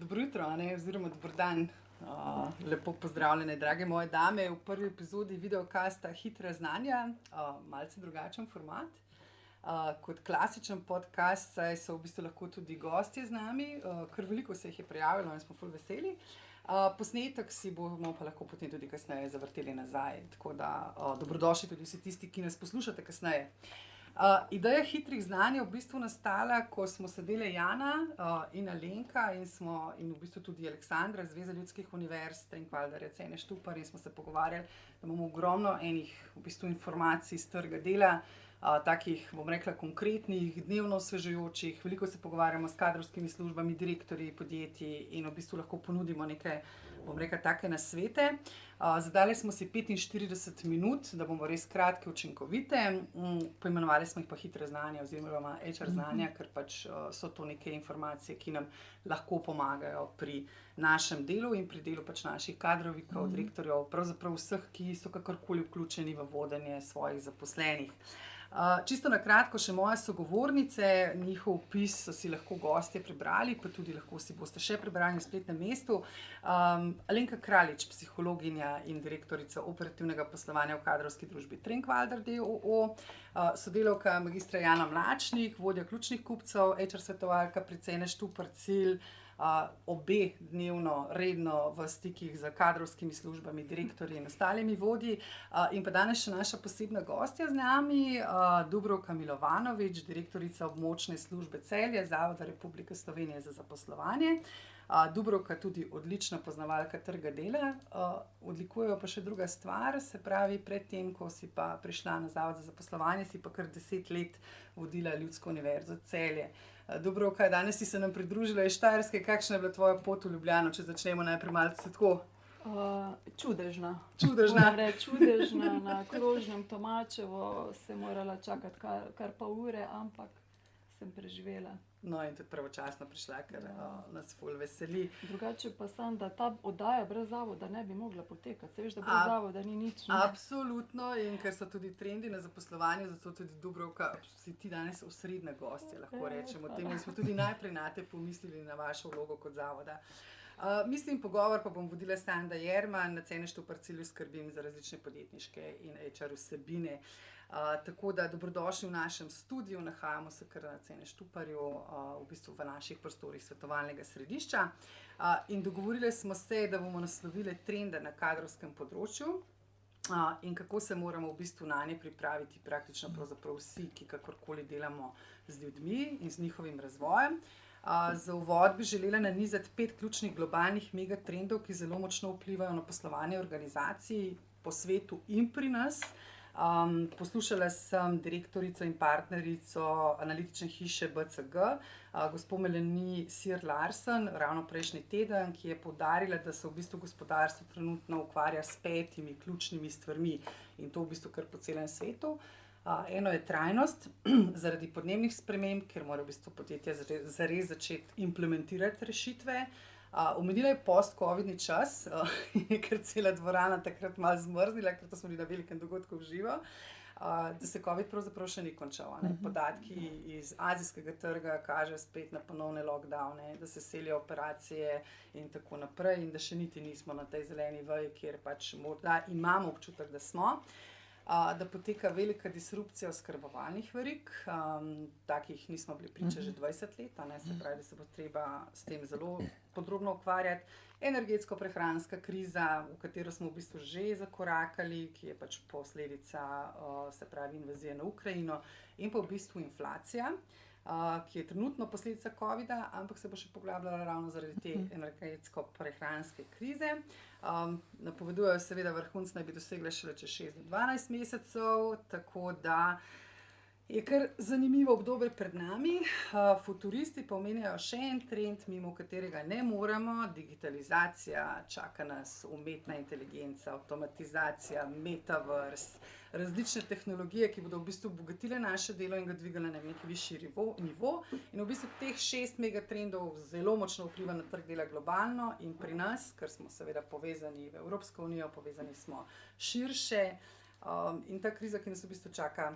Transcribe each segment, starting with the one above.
Dobro jutro, oziroma dobro dan. Lepo pozdravljene, drage moje dame, v prvi epizodi videokasta Hitra znanja, malce drugačen format. Kot klasičen podcast, saj so v bistvu lahko tudi gostje z nami, kar veliko se jih je prijavilo in smo ful veseli. Posnetek si bomo pa lahko potem tudi kasneje zavrteli nazaj, tako da dobrodošli tudi vsi tisti, ki nas poslušate kasneje. Ideja hitrih znanj je v bistvu nastala, ko smo sedeli Jana in Alenka in v bistvu tudi Aleksandra, Zveza ljudskih univerz, Trenkwalder, Cene Štupar, in smo se pogovarjali, da imamo ogromno enih v bistvu informacij iz trga dela, takih, bom rekla, konkretnih, dnevno osvežujočih. Veliko se pogovarjamo s kadrovskimi službami, direktorji podjetij in v bistvu lahko ponudimo neke, bom rekla, take nasvete. Zadali smo si 45 minut, da bomo res kratke, učinkovite. Poimenovali smo jih pa hitre znanja oziroma HR znanja, ker pač so to neke informacije, ki nam lahko pomagajo pri našem delu in pri delu pač naših kadrovnikov, direktorjev, pravzaprav vseh, ki so kakorkoli vključeni v vodenje svojih zaposlenih. Čisto na kratko še moje sogovornice, njihov opis so si lahko gostje prebrali, pa tudi lahko si boste še prebrali na spletnem mestu. Alenka Kraljič, psihologinja in direktorica operativnega poslovanja v kadrovski družbi Trenkwalder d.o.o., sodelavka magistra Jana Mlačnik, vodja ključnih kupcev, HR svetovalka pri Cene Štupar Cilj, obe dnevno, redno v stikih z kadrovskimi službami, direktorji in ostalimi vodji. In pa danes še naša posebna gostja z nami, Dubravka Milovanovič, direktorica območne službe Celje, Zavoda Republike Slovenije za zaposlovanje. Dubravka tudi odlična poznavalka trga dela, odlikujejo pa še druga stvar, se pravi, predtem, ko si pa prišla na Zavod za zaposlovanje, si pa kar 10 let vodila Ljudsko univerzo Celje. Dubravka, danes si se nam pridružila iz Štajerske, kakšna je bila tvoja pot v Ljubljano, če začnemo najprej malce tako? Čudežna. Čudežna. Čudežna, na krožnem Tomačevo sem morala čakati kar pol ure, ampak sem preživela. No, in tudi pravočasno prišla, ker nas ful veseli. Drugače pa sem, da ta oddaja brez zavoda ne bi mogla potekati. Se veš, da brez zavoda ni nič. Absolutno, in ker so tudi trendi na zaposlovanju, zato tudi Dubravka, si ti danes osrednja gostja, lahko rečemo. Temu smo tudi najprej nate pomislili na vašo vlogo kot zavoda. Mislim, pogovor pa bom vodila Sanda Jerman, na Cene Štupar Cilju skrbim za različne podjetniške in HR vsebine. Tako da dobrodošli v našem studiu, nahajamo se kar na Cene Štuparju, v bistvu v naših prostorih svetovalnega središča. In dogovorili smo se, da bomo naslovili trende na kadrovskem področju in kako se moramo v bistvu nanje pripraviti praktično pravzaprav vsi, ki kakorkoli delamo z ljudmi in z njihovim razvojem. Za uvod bi želela nanizati 5 ključnih globalnih megatrendov, ki zelo močno vplivajo na poslovanje organizacij po svetu in pri nas. Poslušala sem direktorico in partnerico analitične hiše BCG, gospo Melanie Sir Larsen, ravno prejšnji teden, ki je poudarila, da se v bistvu gospodarstvo trenutno ukvarja s 5 ključnimi stvarmi in to v bistvu kar po celem svetu. Eno je trajnost, zaradi podnebnih sprememb, ker mora v bistvu podjetja zares začeti implementirati rešitve. Omenila je post-covidni čas, ker cela dvorana takrat malo zmrznila, ker to smo bili na velikem dogodku v živo, da se covid pravzaprav še ni končal. Podatki iz azijskega trga kažejo spet na ponovne lockdowne, da se selijo operacije in tako naprej in da še niti nismo na tej zeleni veji, kjer pač morda imamo občutek, da smo. Da poteka velika disrupcija oskrbovalnih verig, takih nismo bili priča že 20 let, se pravi, da se bo treba s tem zelo podrobno ukvarjati. Energetsko-prehranska kriza, v katero smo v bistvu že zakorakali, ki je pač posledica, se pravi, invazije na Ukrajino, in pa v bistvu inflacija, ki je trenutno posledica covida, ampak se bo še poglabljala ravno zaradi te energetsko-prehranske krize. Napovedujejo seveda vrhunc naj bi dosegla šele čez 6 do 12 mesecev, tako da je kar zanimivo obdobje pred nami. Futuristi pa omenjajo še en trend, mimo katerega ne moremo, digitalizacija, čaka nas umetna inteligenca, avtomatizacija, metaverse, različne tehnologije, ki bodo v bistvu obogatile naše delo in ga dvigali na neki višji nivo. In v bistvu teh 6 megatrendov zelo močno vpliva na trg dela globalno in pri nas, ker smo seveda povezani v Evropsko unijo, povezani smo širše. In ta kriza, ki nas v bistvu čaka,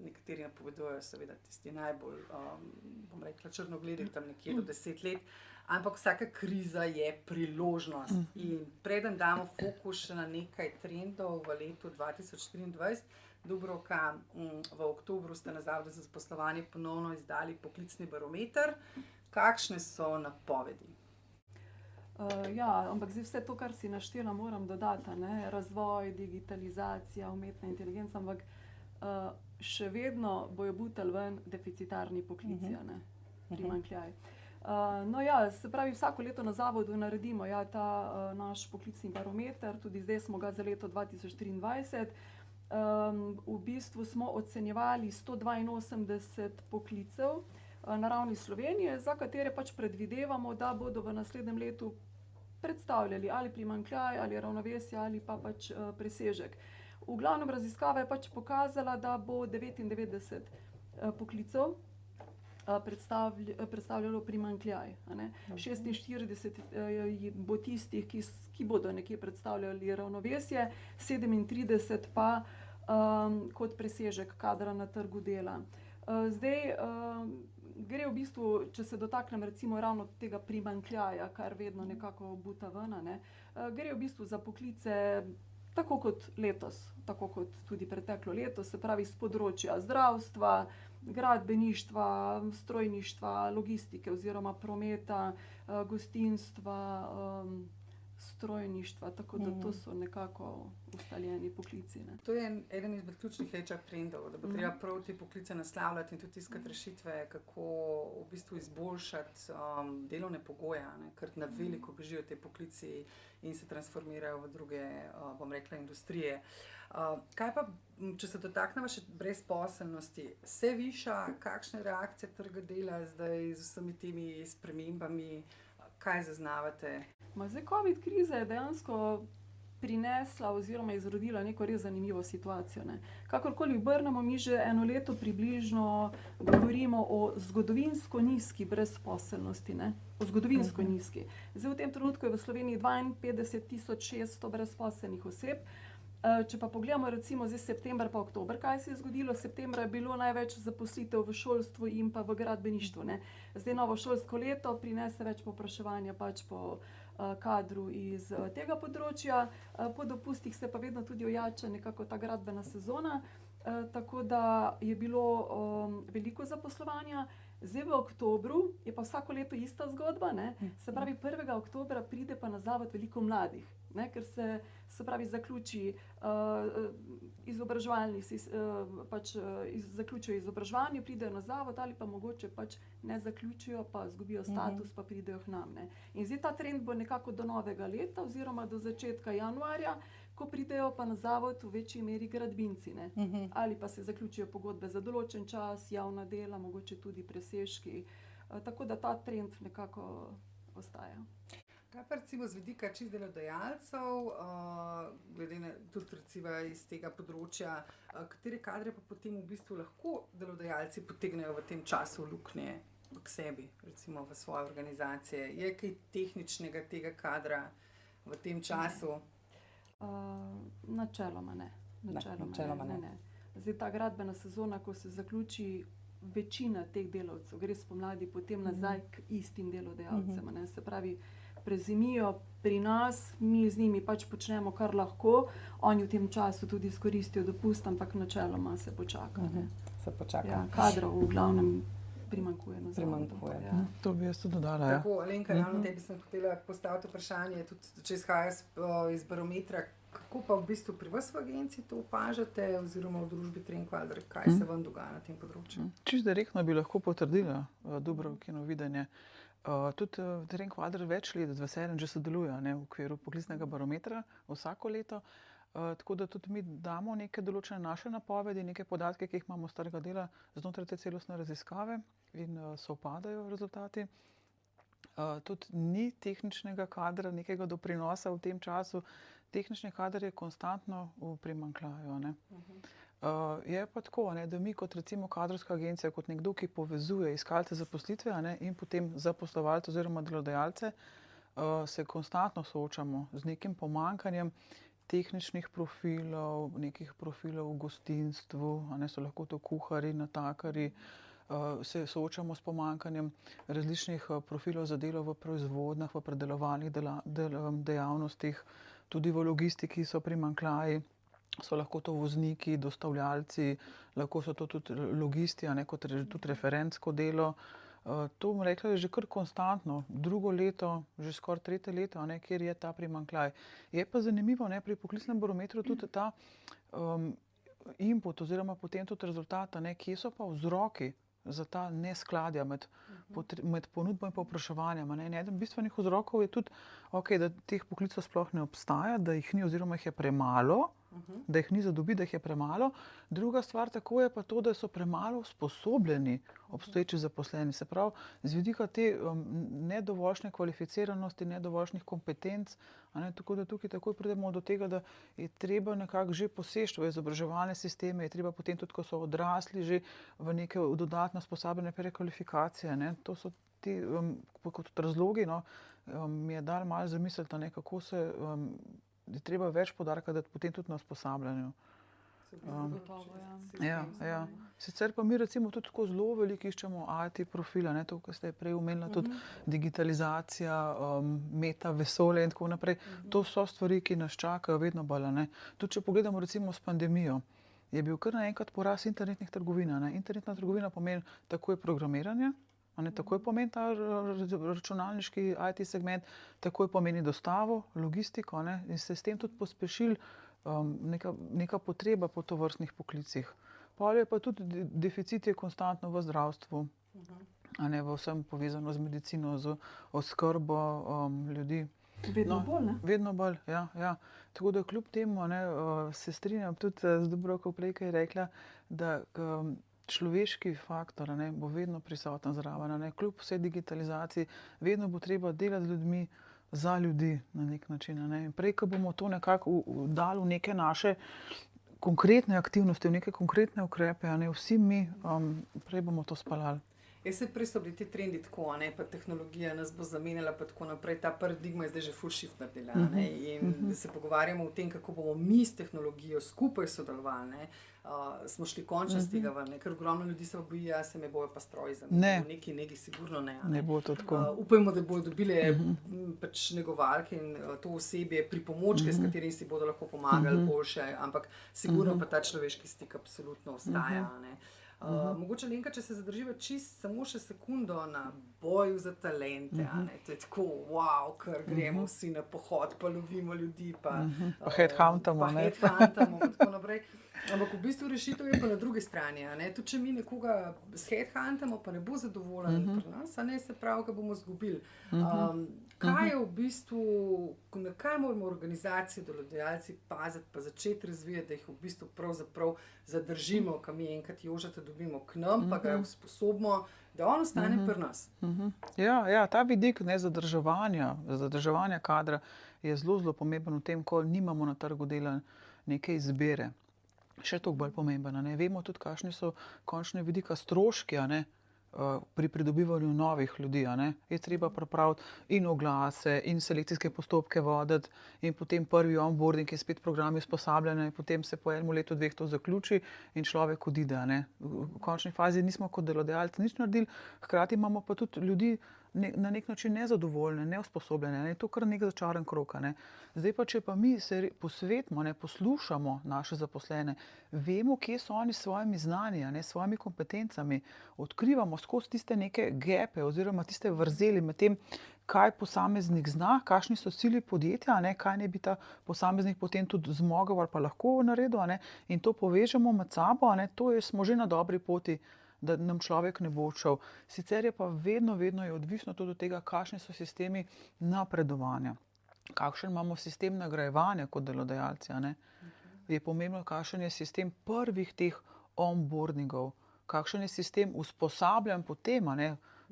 nekateri napovedujejo seveda tisti najbolj, bom rekla, črnogledi, tam nekje do 10 let, ampak vsaka kriza je priložnost. In preden damo fokus še na nekaj trendov v letu 2023, Dubravka, v oktobru ste na Zavodu za zaposlovanje ponovno izdali poklicni barometer. Kakšne so napovedi? Ja, ampak zdaj vse to, kar si naštela, moram dodati, ne? Razvoj, digitalizacija, umetna inteligenca, ampak še vedno bojo butali ven deficitarni poklici, ne? Primanjkljaj. No ja, se pravi, vsako leto na zavodu naredimo ta naš poklicni barometer, tudi zdaj smo ga za leto 2023. V bistvu smo ocenjevali 182 poklicev na ravni Slovenije, za katere pač predvidevamo, da bodo v naslednjem letu predstavljali ali primanjkljaj, ali ravnovesje, ali pa pač presežek. V glavnem raziskava je pač pokazala, da bo 99 poklicev predstavljalo primanjkljaj. 46 bo tistih, ki bodo nekje predstavljali ravnovesje, 37 pa kot presežek kadra na trgu dela. Zdaj gre v bistvu, če se dotaknem recimo ravno tega primanjkljaja, kar vedno nekako buta ven, gre v bistvu za poklice tako kot letos, tako kot tudi preteklo leto, se pravi s področja zdravstva, gradbeništva, strojništva, logistike oziroma prometa, gostinstva, strojništva, tako da to so nekako ustaljeni poklici. Ne. To je eden izmed ključnih HR trendov, da bo treba prav te poklice naslavljati in tudi iskati rešitve, kako v bistvu izboljšati delovne pogoje, ker na veliko bežijo te poklici in se transformirajo v druge, bom rekla, industrije. Kaj pa, če se dotaknemo še brezposelnosti, se viša, kakšne reakcije trga dela zdaj z vsemi temi spremembami, kaj zaznavate? Zdaj, COVID kriza je dejansko prinesla oziroma izrodila neko res zanimivo situacijo. Ne. Kakorkoli obrnemo, mi že eno leto približno govorimo o zgodovinsko nizki brezposelnosti. Ne. O zgodovinsko nizki. Zdaj, v tem trenutku je v Sloveniji 52.600 brezposelnih oseb. Če pa pogledamo recimo zdaj september pa oktober, kaj se je zgodilo, septembra je bilo največ zaposlitev v šolstvu in pa v gradbeništvu. Ne. Zdaj novo šolsko leto prinese več povpraševanja pač po kadru iz tega področja. Po dopustih se pa vedno tudi ojača nekako ta gradbena sezona, tako da je bilo veliko zaposlovanja. Zdaj v oktobru je pa vsako leto ista zgodba, ne. Se pravi 1. oktobra pride pa na zavod veliko mladih, ne, ker se pravi zaključi zaključijo izobraževanje, pridejo na zavod ali pa mogoče pač ne zaključijo, pa izgubijo status, pa pridejo k nam. Ne. In zdaj ta trend bo nekako do novega leta oziroma do začetka januarja, ko pridejo pa na zavod v večji meri gradbinci, ne. Ali pa se zaključijo pogodbe za določen čas, javna dela, mogoče tudi presežki. Tako da ta trend nekako ostaja. Kaj pa recimo z vidika čisto delodajalcev, glede na tudi recimo iz tega področja, katere kadre pa potem v bistvu lahko delodajalci potegnejo v tem času luknje k sebi, recimo v svoje organizacije? Je kaj tehničnega tega kadra v tem času? Načeloma ne. Ne. Zdaj ta gradbena sezona, ko se zaključi, večina teh delavcev gre spomladi potem nazaj k istim delodajalcem. Ne. Se pravi, prezimijo pri nas, mi z njimi pač počnemo, kar lahko, oni v tem času tudi izkoristijo dopust, ampak načeloma se počaka. Ne. Se počaka. Ja, kadrov v glavnem primanjkuje na zavodu. Ja. To bi jaz tudi dodala. Tako, Alenka, ravno tebi sem hotela postaviti vprašanje, tudi če izhaja iz barometra, kako pa v bistvu pri vas v agenciji to opažate oziroma v družbi Trenquadra, kaj se vam dogaja na tem področju? Čisto direktno bi lahko potrdila Dubravkino videnje. Tudi Trenquadra več let z veseljem že sodeluje v okviru poklicnega barometra vsako leto, tako da tudi mi damo neke določene naše napovedi, neke podatke, ki jih imamo s trga dela znotraj te celostne raziskave in sovpadajo rezultati. Tudi ni tehničnega kadra, nekega doprinosa v tem času. Tehnični kader je konstantno v primanjkljaju. Je pa tako, da mi kot recimo kadrovska agencija, kot nekdo, ki povezuje iskalce zaposlitve in potem zaposlovalce oziroma delodajalce, se konstantno soočamo z nekim pomanjkanjem tehničnih profilov, nekih profilov v gostinstvu, so lahko to kuharji, natakarji, se soočamo s pomanjkanjem različnih profilov za delo v proizvodnjah, v predelovalnih dejavnostih, tudi v logistiki so primanjkljaji. So lahko to vozniki, dostavljalci, lahko so to tudi logisti, kot tudi referentsko delo. To bom rekla, je že kar konstantno, drugo leto, že skoraj tretje leto, kjer je ta primanjkljaj. Je pa zanimivo, pri poklicnem barometru tudi ta input oziroma potem tudi rezultat, kje so pa vzroki za ta neskladja med ponudbo in povpraševanjem. Eden bistvenih vzrokov je tudi, da teh poklicov sploh ne obstaja, da jih ni oziroma jih je premalo, da jih ni za dobiti, da jih je premalo. Druga stvar tako je pa to, da so premalo usposobljeni obstoječi zaposleni. Se pravi, z vidika te nedovoljšne kvalificiranosti, nedovoljšnih kompetenc, tako da tukaj takoj pridemo do tega, da je treba nekako že poseči v izobraževalne sisteme, je treba potem tudi, ko so odrasli, že v neke dodatne usposabljanje prekvalifikacije. To so ti kot razlogi, mi je dal malo zamisliti, kako se je treba več poudarka dati potem tudi na usposabljanju. Sicer pa mi recimo tudi tako zelo veliko iščemo IT profila, to, kar ste prej omenila, tudi digitalizacija, meta, vesolje in tako naprej. To so stvari, ki nas čakajo vedno bolj. Tudi če pogledamo recimo s pandemijo, je bil kar naenkrat porast internetnih trgovin. Internetna trgovina pomeni takoj programiranje, takoj pomeni ta računalniški IT segment, takoj pomeni dostavo, logistiko, in se s tem tudi pospešil neka potreba po tovrstnih poklicih. Pol je pa tudi deficit je konstantno v zdravstvu, v vsem povezano z medicino, z oskrbo ljudi. Vedno bolj, ne? Vedno bolj, ja. Tako da kljub temu se strinjam tudi z Dubravko prej, ki je rekla, da človeški faktor bo vedno prisoten zraven. Kljub vsej digitalizaciji, vedno bo treba delati z ljudmi, za ljudi na nek način. Prej, ko bomo to nekako dali v neke naše konkretne aktivnosti, v neke konkretne ukrepe, vsi mi, prej bomo to speljali. Prej so bili ti trendi tako, pa tehnologija nas bo zamenjala, pa tako naprej. Ta paradigma je zdaj že full shift naredila. In da se pogovarjamo o tem, kako bomo mi s tehnologijo skupaj sodelovali, smo šli končno z tega ven, ker ogromno ljudi se boji, se me bojo pa stroji zamenjali. Neki sigurno ne. Ne bo to tako. Upajmo, da bodo dobile pač negovalke in to osebje pripomočke, s katerimi si bodo lahko pomagali boljše, ampak sigurno pa ta človeški stik absolutno ostaja. Mogoče, Lenka, če se zadrživa samo še sekundo na boju za talente. To je tako, wow, ker gremo vsi na pohod, pa lovimo ljudi, pa headhuntamo. Pa tako naprej. Ampak v bistvu rešitev je pa na drugi strani. Tudi če mi nekoga headhuntamo, pa ne bo zadovoljen pri nas, se pravi, ga bomo izgubili. Kaj je v bistvu, na kaj moramo organizacije, delodajalci paziti, pa začeti razvijati, da jih v bistvu pravzaprav zadržimo, ko mi enkrat Jožeta dobimo k nam, pa ga usposobimo, da on ostane pri nas. Ja, ta vidik zadrževanja kadra je zelo pomemben v tem, ko nimamo na trgu dela neke izbire. Še toliko bolj pomemben. Vemo tudi, kakšni so končne vidika stroški, pri pridobivanju novih ljudi. Je treba pripraviti in oglase, in selekcijske postopke voditi, in potem prvi onboarding je spet program usposabljanja, in potem se po enem letu, dveh to zaključi in človek odide. V končni fazi nismo kot delodajalci nič naredili, hkrati imamo pa tudi ljudi na nek način nezadovoljne, neusposobljene. Je to kar nek začaran krog. Zdaj pa, če pa mi se posvetimo, poslušamo naše zaposlene, vemo, kje so oni s svojimi znanji, s svojimi kompetencami, odkrivamo skozi tiste neke gepe oziroma tiste vrzeli med tem, kaj posameznik zna, kakšni so cilji podjetja, kaj naj bi ta posameznik potem tudi zmogel ali pa lahko naredil, in to povežemo med sabo, smo že na dobri poti, da nam človek ne bo odšel. Sicer je pa vedno je odvisno tudi od tega, kakšni so sistemi napredovanja, kakšen imamo sistem nagrajevanja kot delodajalci. Je pomembno, kakšen je sistem prvih teh onboardingov, kakšen je sistem usposabljanj potem,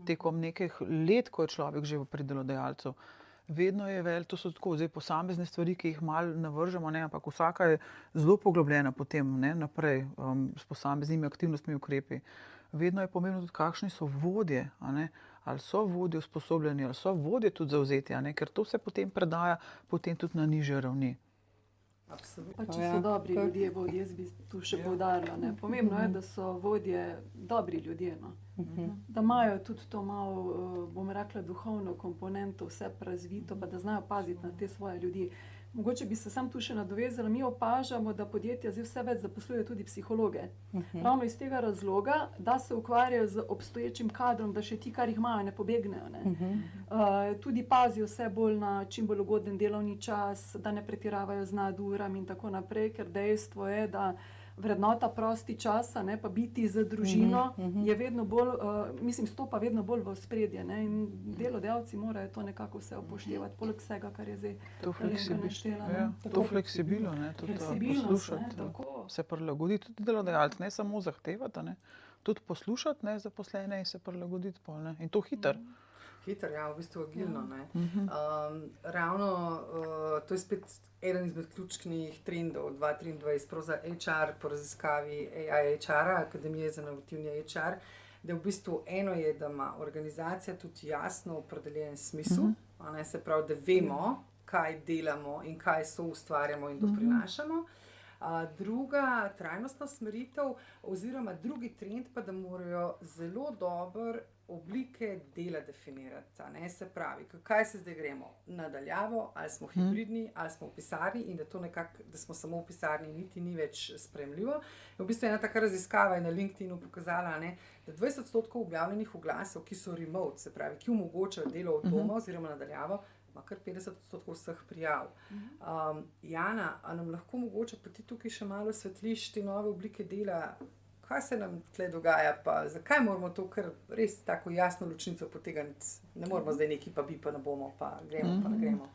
tekom nekih let, ko je človek že pri delodajalcu. Vedno je to so tako posamezne stvari, ki jih malo navržemo, ampak vsaka je zelo poglobljena potem naprej s posameznimi aktivnostmi, ukrepi. Vedno je pomembno tudi, kakšni so vodje, ali so vodje usposobljeni, ali so vodje tudi zavzeti, ker to se potem predaja potem tudi na nižje ravni. Pa če so dobri ljudje vodje, jaz bi tu še poudarila. Pomembno je, da so vodje dobri ljudje. Da imajo tudi to malo, bom rekla, duhovno komponento, vse razvito, pa da znajo paziti na te svoje ljudi. Mogoče bi se sam tu še nadovezala, mi opažamo, da podjetja zdaj vse več zaposlujejo tudi psihologe. Ravno iz tega razloga, da se ukvarjajo z obstoječim kadrom, da še ti, kar jih imajo, ne pobegnejo. Ne? Tudi pazijo vse bolj na čim bolj ugoden delovni čas, da ne pretiravajo z nadurami in tako naprej, ker dejstvo je, da vrednota prosti časa, ne, pa biti z družino je vedno bolj, stopa vedno bolj v ospredje, ne, in delodajalci morajo to nekako vse upoštevati, poleg vsega, kar je zdaj naštela. To fleksibilno, ne, tudi poslušati, se prilagoditi, tudi delodajalci, ne samo zahtevati, ne, tudi poslušati, ne, zaposlene in se prilagoditi pol, ne, in to hitro. Hitro, ja, v bistvu agilno. Ravno to je spet eden izmed ključnih trendov 2023, prav za HR po raziskavi AI HR-a, Akademije za inovativni HR, da v bistvu eno je, da ima organizacija tudi jasno opredeljen smisel, se pravi, da vemo, kaj delamo in kaj soustvarjamo in doprinašamo. Druga trajnostna smeritev oziroma drugi trend pa, da morajo zelo dobro oblike dela definirati. Se pravi, kaj se zdaj gremo nadaljavo, ali smo hibridni, ali smo v pisarni in da to nekako, da smo samo v pisarni, niti ni več sprejemljivo. V bistvu ena taka raziskava je na LinkedInu pokazala, da 20% objavljenih oglasov, ki so remote, se pravi, ki omogočajo delo od doma oziroma nadaljavo, ima kar 50% vseh prijav. Jana, a nam lahko mogoče pa ti tukaj še malo svetliš te nove oblike dela? Kaj se nam tle dogaja, pa zakaj moramo to kar res tako jasno ločnico potegniti? Ne moramo zdaj neki pa bi, pa ne bomo, pa gremo, pa ne gremo.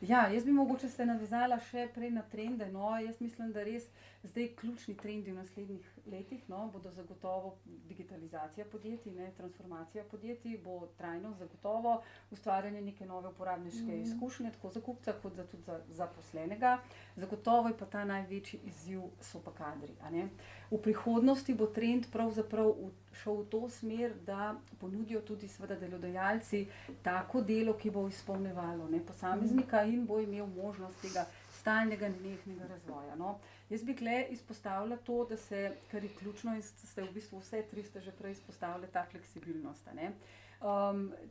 Ja, jaz bi mogoče se navezala še prej na trende. Jaz mislim, da res zdaj ključni trendi v naslednjih letih bodo zagotovo digitalizacija podjetij, transformacija podjetij, bo trajno zagotovo ustvarjanje neke nove uporabniške izkušnje, tako za kupca kot tudi za zaposlenega. Zagotovo je pa ta največji izziv so pa kadri. V prihodnosti bo trend pravzaprav šel v to smer, da ponudijo tudi seveda delodajalci tako delo, ki bo izpolnjevalo posameznika in bo imel možnost tega stalnega nenehnega razvoja. Jaz bi tukaj izpostavila to, da kar je ključno in ste v bistvu vse tri ste že prej izpostavili, ta fleksibilnost.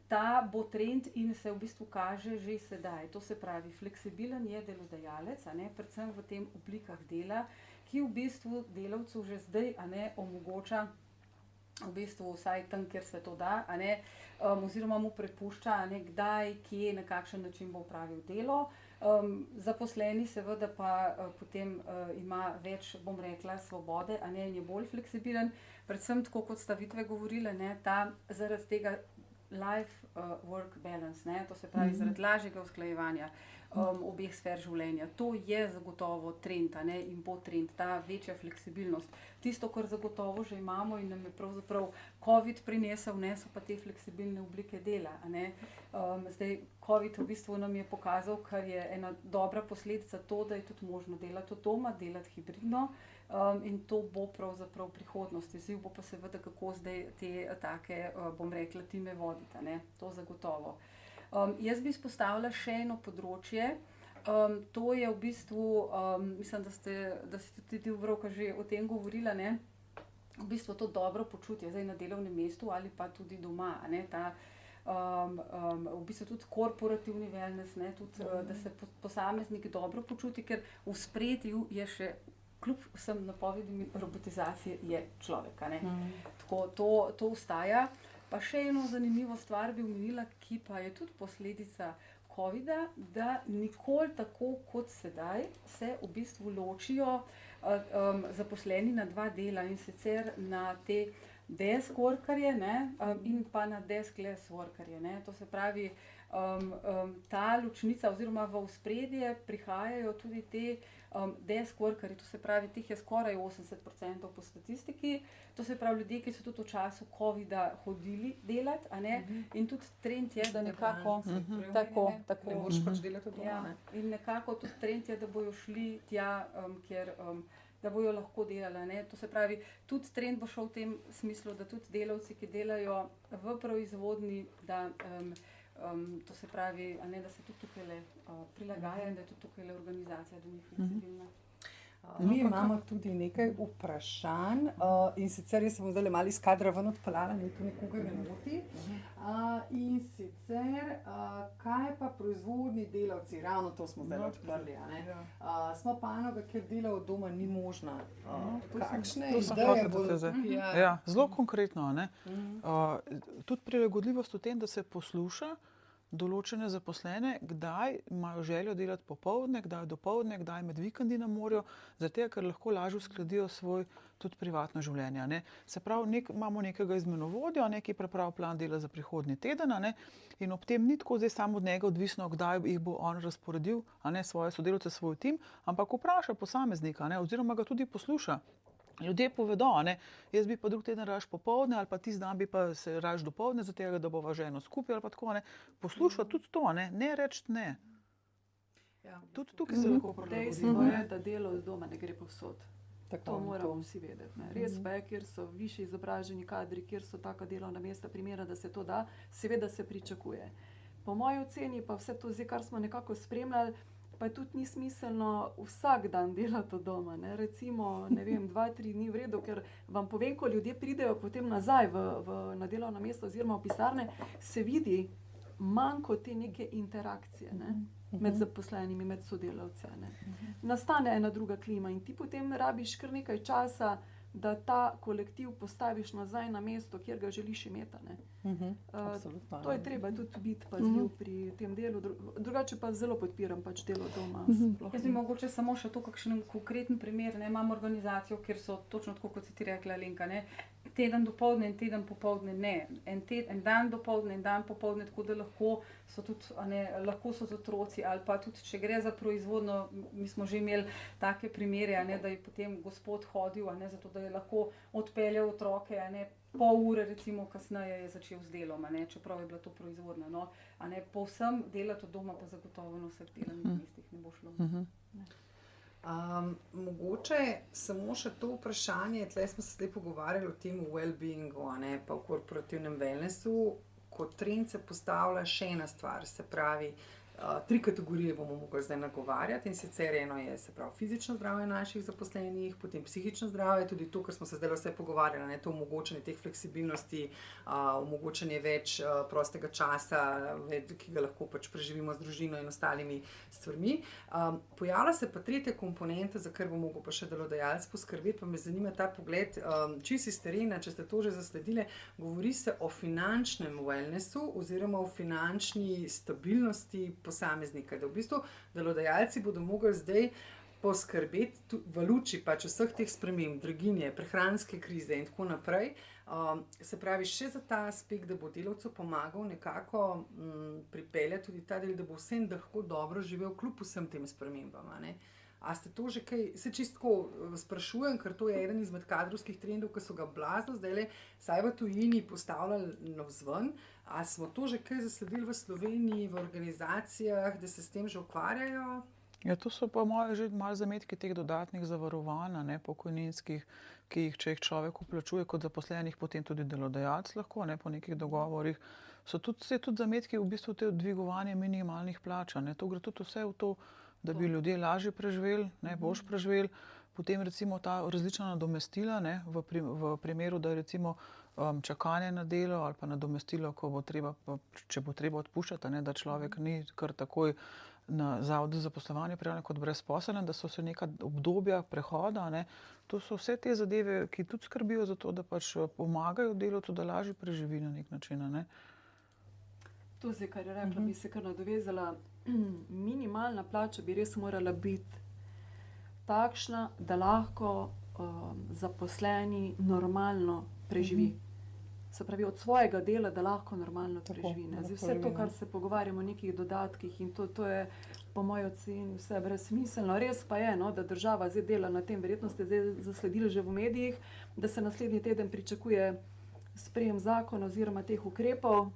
Ta bo trend in se v bistvu kaže že sedaj. To se pravi, fleksibilen je delodajalec, predvsem v tem oblikah dela, ki v bistvu delavcu že zdaj omogoča v bistvu vsaj tam, kjer se to da, oziroma mu prepušča, kdaj, kje, na kakšen način bo opravil delo. Zaposleni seveda pa potem ima več, bom rekla, svobode, in je bolj fleksibilen. Predvsem tako, kot sta vidve govorili, zaradi tega life-work balance, to se pravi zaradi lažjega usklajevanja obeh sfer življenja. To je zagotovo trend in bo trend, ta večja fleksibilnost. Tisto, kar zagotovo že imamo in nam je pravzaprav COVID prinesel, so pa te fleksibilne oblike dela. Zdaj, COVID v bistvu nam je pokazal, kar je ena dobra posledica to, da je tudi možno delati od doma, delati hibridno. In to bo pravzaprav prihodnost. Izziv bo pa seveda, kako zdaj te take, bom rekla, time voditi. To zagotovo. Jaz bi izpostavila še eno področje. To je v bistvu, mislim, da ste tudi Dubravka že o tem govorila, v bistvu to dobro počutje zdaj na delovnem mestu ali pa tudi doma. Ta v bistvu tudi korporativni wellness, tudi, da se posameznik dobro počuti, ker v spredju je še kljub vsem napovedim robotizacije je človek. Tako to ostaja. Pa še eno zanimivo stvar bi omenila, ki pa je tudi posledica COVID-a, da nikoli tako kot sedaj se v bistvu ločijo zaposleni na dva dela, in sicer na te desk workerje in pa na deskless workerje. To se pravi, ta ločnica oziroma v ospredje prihajajo tudi te desk workerji, to se pravi, teh je skoraj 80% po statistiki, to se pravi ljudje, ki so tudi v času COVID-a hodili delati, in tudi trend je, da nekako tako. Ne moreš pač delati od doma. In nekako tudi trend je, da bojo šli tja, kjer da bojo lahko delali. To se pravi, tudi trend bo šel v tem smislu, da tudi delavci, ki delajo v proizvodni, da to se pravi, da se tudi tukaj prilagaja in da je tudi tukaj organizacija do njih fleksibilna. Mi imamo tudi nekaj vprašanj in sicer jaz se bom zdaj malo iz kadra ven odpeljala, ne to nekoga ne moti. In sicer, kaj pa proizvodni delavci, ravno to smo zdaj odprli, a ne? Smo panoga, kjer dela od doma ni možna. Kakšne ideje bodo tukaj? Ja, zelo konkretno, ne? Tudi prilagodljivost v tem, da se posluša določene zaposlene, kdaj imajo željo delati popoldne, kdaj dopoldne, kdaj med vikendi na morju, zato ker lahko lažje uskladijo svoj tudi privatno življenje. Ne. Se pravi, imamo nekega izmenovodja, ki pripravi plan dela za prihodnji teden, ne, in ob tem ni tako zdaj samo od njega odvisno, kdaj jih bo on razporedil, svoje sodelavce, svoj tim, ampak vpraša posameznika, ne, oziroma ga tudi posluša. Ljudje povedo, jaz bi pa drug teden raje popoldne ali pa tisti dan bi pa se raje dopoldne, zato da bova ženo skupaj ali pa tako. Poslušati tudi to, ne reči ne. Ja, tudi tukaj se lahko prilagodimo. Dejstvo je, da delo od doma ne gre povsod. Tako, to moramo vsi vedeti. Ne. Res pa je, kjer so višje izobraženi kadri, kjer so taka delovna mesta primerna, da se to da, seveda se pričakuje. Po moji oceni pa vse to zdaj, kar smo nekako spremljali, pa tudi ni smiselno vsak dan delati od doma. Ne. Recimo, 2-3 dni v redu, ker vam povem, ko ljudje pridejo potem nazaj na delovno mesto oziroma v pisarne, se vidi manjko te neke interakcije, ne, med zaposlenimi, med sodelavci. Nastane ena druga klima in ti potem rabiš kar nekaj časa, da ta kolektiv postaviš nazaj na mesto, kjer ga želiš imeti. To je treba tudi biti pazljiv pri tem delu. Drugače pa zelo podpiram pač delo doma. Jaz bi mogoče samo še to kakšen konkreten primer. Imam organizacijo, kjer so točno tako, kot si ti rekla, Alenka, teden dopoldne in teden popoldne ne. En dan dopoldne in dan popoldne, tako da lahko so tudi, lahko so z otroci ali pa tudi, če gre za proizvodno, mi smo že imeli take primere, da je potem gospod hodil, zato da je lahko odpeljal otroke, pol ure recimo kasneje je začel z delom, čeprav je bila to proizvodna. Povsem delati od doma pa zagotovo na vseh delovnih mestih ne bo šlo. Mogoče samo še to vprašanje, tle smo se zdaj pogovarjali o tem well-beingu, pa o korporativnem wellnessu, kot trend se postavlja še ena stvar, se pravi, 3 kategorije bomo mogli zdaj nagovarjati in sicer eno je, se pravi, fizično zdravje naših zaposlenih, potem psihično zdravje, tudi to, kar smo se zdaj vse pogovarjali, to omogočanje teh fleksibilnosti, omogočanje več prostega časa, ki ga lahko pač preživimo z družino in ostalimi stvarmi. Pojavlja se pa tretja komponenta, za kar bo mogel pa še delodajalec poskrbeti, pa me zanima ta pogled, čisto iz terena, če ste to že zasledili, govori se o finančnem wellnessu oziroma o finančni stabilnosti posameznika, da v bistvu delodajalci bodo mogli zdaj poskrbeti v luči pač vseh teh sprememb, draginje, prehranske krize in tako naprej. Se pravi, še za ta aspekt, da bo delavcu pomagal nekako pripeljati tudi ta del, da bo vsem lahko dobro živel kljub vsem tem spremembam. A ste to že kaj, se čisto sprašujem, ker to je eden izmed kadrovskih trendov, ki so ga blazno zdajle, saj v tujini postavljali navzven. A smo to že kaj zasledili v Sloveniji, v organizacijah, da se s tem že ukvarjajo? Ja, to so pa moje že malo zametki teh dodatnih zavarovanj, pokojninskih, ki jih, če jih človek vplačuje kot zaposlenih, potem tudi delodajalec lahko, po nekih dogovorih. So tudi zametki v bistvu te dvigovanje minimalnih plač, to gre tudi vse v to, da bi ljudje lažje preživeli, boš preživeli. Potem recimo ta različna nadomestila, v primeru, da je recimo čakanje na delo ali pa nadomestilo, če bo treba odpuščati, da človek ni kar takoj na zavodu za zaposlovanje prijavljen kot brezposeln, da so se neka obdobja prehoda. To so vse te zadeve, ki tudi skrbijo za to, da pač pomagajo delavcu, da lažje preživi na nek način. To zdaj, kar je rekla, bi se kar nadovezala. Minimalna plača bi res morala biti takšna, da lahko zaposleni normalno preživi. Se pravi, od svojega dela, da lahko normalno preživi. Vse to, kar se pogovarjamo o nekih dodatkih in to je po moji oceni vse brezsmiselno. Res pa je, da država zdaj dela na tem, verjetno ste zdaj zasledili že v medijih, da se naslednji teden pričakuje sprejem zakona oziroma teh ukrepov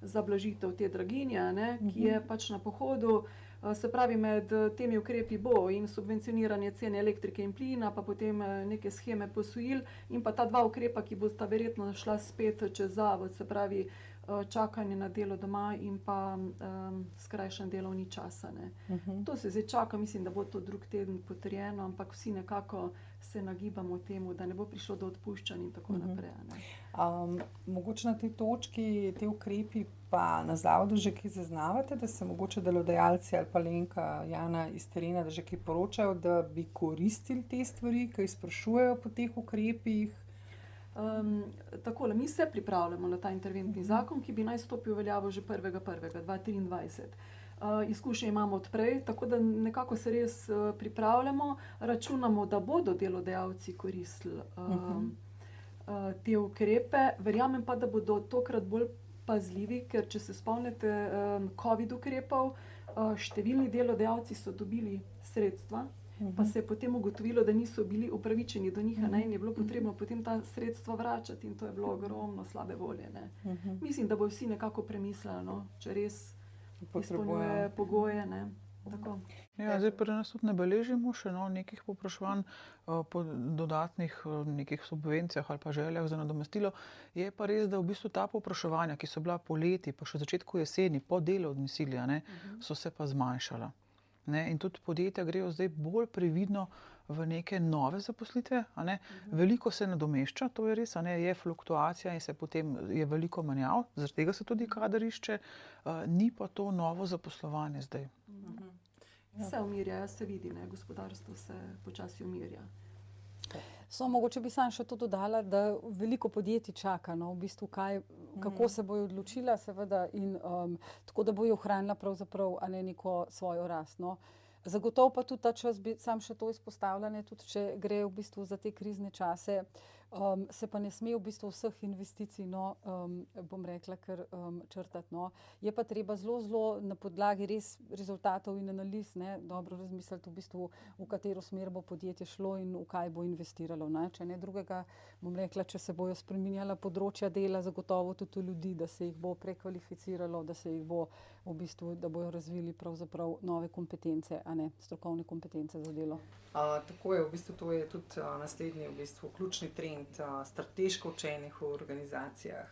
za blažitev te draginje, ki je pač na pohodu. Se pravi, med temi ukrepi bo in subvencioniranje cene elektrike in plina, pa potem neke sheme posojil in pa ta 2 ukrepa, ki bosta verjetno šla spet čez zavod, se pravi čakanje na delo doma in pa skrajšan delovni čas. To se zdaj čaka, mislim, da bo to drug teden potrjeno, ampak vsi nekako se nagibamo temu, da ne bo prišlo do odpuščanj in tako naprej. Mogoče na tej točki, te ukrepi pa na zavodu že kaj zaznavate, da se mogoče delodajalci ali pa Lenka, Jana iz terena, da že kaj poročajo, da bi koristili te stvari, kaj sprašujejo po teh ukrepih? Takole, mi se pripravljamo na ta interventni zakon, ki bi naj stopil v veljavo že 1.1.2023. Izkušnje imamo odprej, tako da nekako se res pripravljamo, računamo, da bodo delodajalci koristili te ukrepe. Verjamem pa, da bodo tokrat bolj pazljivi, ker če se spomnite COVID ukrepov, številni delodajalci so dobili sredstva, pa se je potem ugotovilo, da niso bili upravičeni do njih, in je bilo potrebno potem ta sredstva vračati in to je bilo ogromno slabe volje. Mislim, da bo vsi nekako premislili, če res izpolnjuje pogoje. Tako. Ja, zdaj pri nas tudi ne beležimo še nekih povpraševanj po dodatnih nekih subvencijah ali pa željah za nadomestilo. Je pa res, da v bistvu ta povpraševanja, ki so bila poleti, pa še v začetku jeseni, po delu od nasilja, so se pa zmanjšala. In tudi podjetja grejo zdaj bolj previdno v neke nove zaposlitve. Veliko se nadomešča, to je res, je fluktuacija in se potem je veliko menjav, zaradi tega se tudi kader išče, ni pa to novo zaposlovanje zdaj. Se umirja, se vidi, gospodarstvo se počasi umirja. Mogoče bi sam še to dodala, da veliko podjetij čaka, v bistvu kako se bojo odločila, seveda, in tako da bojo ohranila pravzaprav neko svojo rast. Zagotovo pa tudi ta čas bi sam še to izpostavljanje, tudi če gre v bistvu za te krizne čase, se pa ne sme v bistvu vseh investicij, bom rekla, kar črtati. Je pa treba zelo na podlagi res rezultatov in analiz dobro razmisliti v bistvu, v katero smer bo podjetje šlo in v kaj bo investiralo. Če ne drugega, bom rekla, če se bojo spreminjala področja dela, zagotovo tudi ljudi, da se jih bo prekvalificiralo, da se jih bo v bistvu, da bojo razvili pravzaprav nove kompetence, strokovne kompetence za delo. Tako je, v bistvu to je tudi naslednji ključni trend, strateško učenje v organizacijah.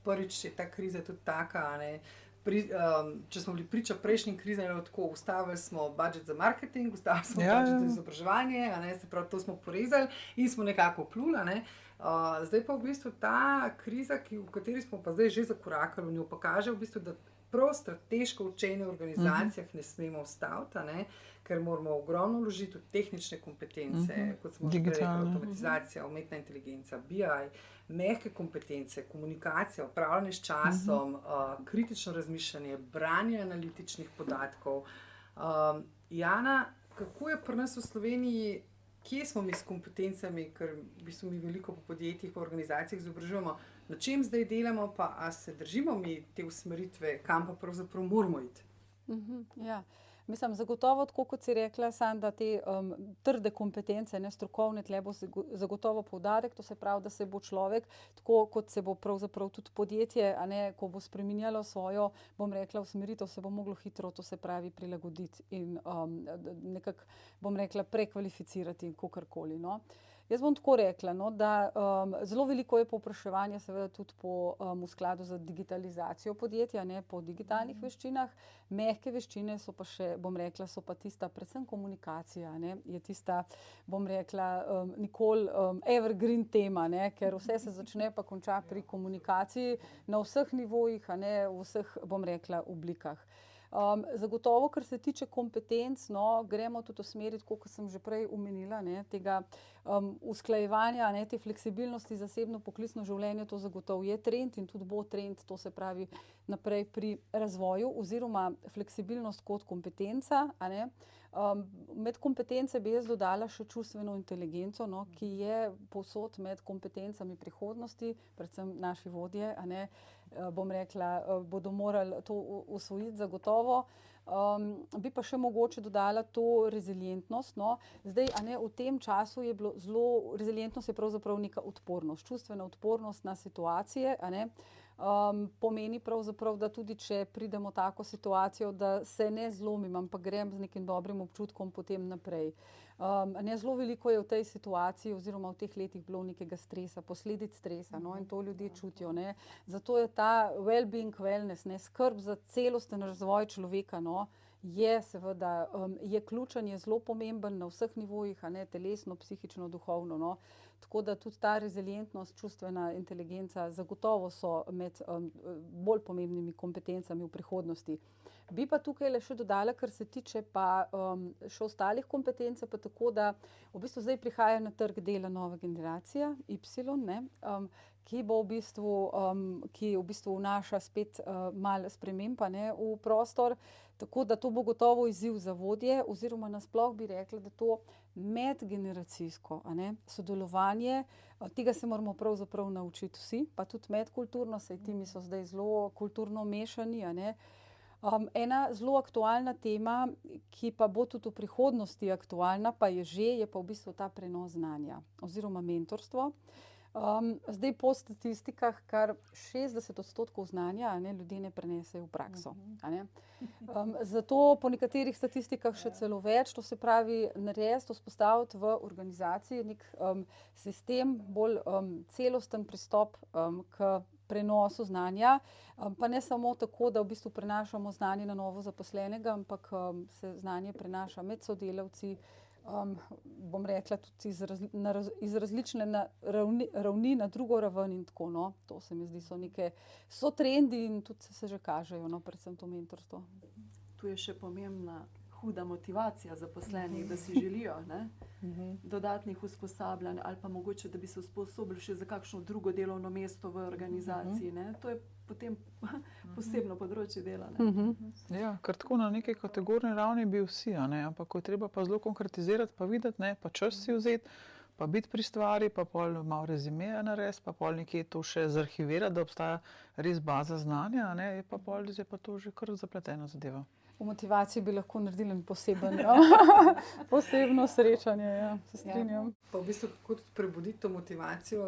Prvič je ta kriza tudi taka, če smo bili priča prejšnjim krizam, tako ustavili smo budžet za marketing, ustavili smo budžet za izobraževanje, se pravi, to smo porezali in smo nekako pluli. Zdaj pa v bistvu ta kriza, v kateri smo pa zdaj že zakorakali v njo, pa kaže v bistvu, da prav strateško učenje v organizacijah ne smemo ustaviti, ker moramo ogromno vložiti v tehnične kompetence, kot smo že rekli, avtomatizacija, umetna inteligenca, BI, mehke kompetence, komunikacija, upravljanje s časom, kritično razmišljanje, branje analitičnih podatkov. Jana, kako je pri nas v Sloveniji, kje smo mi s kompetencami, ker v bistvu mi veliko po podjetjih, po organizacijah izobražujemo, na čem zdaj delamo, pa a se držimo mi te usmeritve, kam pa pravzaprav moramo iti? Ja. Mislim, zagotovo, tako kot si rekla, da te trde kompetence, strokovne, tle bo zagotovo poudarek, to se pravi, da se bo človek, tako kot se bo pravzaprav tudi podjetje, ko bo spreminjalo svojo, bom rekla, usmeritev, se bo moglo hitro, to se pravi, prilagoditi in nekako, bom rekla, prekvalificirati kakorkoli. Jaz bom tako rekla, da zelo veliko je povpraševanja, seveda tudi v skladu z digitalizacijo podjetja, po digitalnih veščinah. Mehke veščine so pa še, bom rekla, so pa tista, predvsem komunikacija, je tista, bom rekla, nikoli evergreen tema, ker vse se začne pa konča pri komunikaciji na vseh nivojih, v vseh, bom rekla, oblikah. Zagotovo, kar se tiče kompetenc, gremo tudi v smeri, kot sem že prej omenila, tega usklajevanja, te fleksibilnosti zasebno poklicno življenje, to zagotovo je trend in tudi bo trend, to se pravi naprej pri razvoju oziroma fleksibilnost kot kompetenca. Med kompetence bi jaz dodala še čustveno inteligenco, ki je povsod med kompetencami prihodnosti, predvsem naši vodje, bom rekla, bodo morali to usvojiti zagotovo. Bi pa še mogoče dodala to rezilientnost. Zdaj, v tem času je bilo zelo, rezilientnost je pravzaprav neka odpornost, čustvena odpornost na situacije, pomeni pravzaprav, da tudi če pridemo v tako situacijo, da se ne zlomim, ampak grem z nekim dobrim občutkom potem naprej. Ne, zelo veliko je v tej situaciji oziroma v teh letih bilo nekega stresa, posledic stresa, no, in to ljudje čutijo, ne. Zato je ta well-being, wellness, ne, skrb za celosten razvoj človeka, no, je seveda, je ključen, je zelo pomemben na vseh nivojih, a ne, telesno, psihično, duhovno, no. Tako da tudi ta rezilientnost, čustvena inteligenca zagotovo so med bolj pomembnimi kompetencami v prihodnosti. Bi pa tukaj le še dodala, kar se tiče pa še ostalih kompetenc, pa tako, da v bistvu zdaj prihaja na trg dela nova generacija, Y, ne, ki v bistvu vnaša spet malo sprememb, ne, v prostor. Tako da to bo gotovo izziv za vodje, oziroma nasploh bi rekla, da to medgeneracijsko, a ne, sodelovanje, tega se moramo pravzaprav naučiti vsi, pa tudi medkulturno, saj timi so zdaj zelo kulturno mešani, a ne. Ena zelo aktualna tema, ki pa bo tudi v prihodnosti aktualna, pa je pa v bistvu ta prenos znanja oziroma mentorstvo. Zdaj po statistikah kar 60% znanja, a ne, ljudje ne prenesejo v prakso, a ne. Zato po nekaterih statistikah še celo več, to se pravi narediti, vzpostaviti v organizaciji nek sistem, bolj celosten pristop k prenosu znanja, pa ne samo tako, da v bistvu prenašamo znanje na novo zaposlenega, ampak se znanje prenaša med sodelavci, bom rekla tudi iz različne ravni na drugo raven in tako, no. To se mi zdi, so trendi in tudi se že kažejo, no, predvsem to mentorstvo. Tu je še pomembna huda motivacija zaposlenih, da si želijo, ne, dodatnih usposabljanj ali pa mogoče, da bi se usposobili še za kakšno drugo delovno mesto v organizaciji, ne. To je potem posebno področje dela, ne. Ja, ker tako na neki kategorni ravni bi vsi, a ne, ampak ko je treba pa zelo konkretizirati, pa videti, ne, pa čas si vzeti, pa biti pri stvari, pa pol malo rezimeja narediti, pa pol nekje to še zarhivirati, da obstaja res baza znanja, a ne, je pa pol, zdaj pa to že kar zapletena zadeva. V motivaciji bi lahko naredili posebno srečanje, ja, se strinjam. Ja. Pa v bistvu kako tudi prebuditi to motivacijo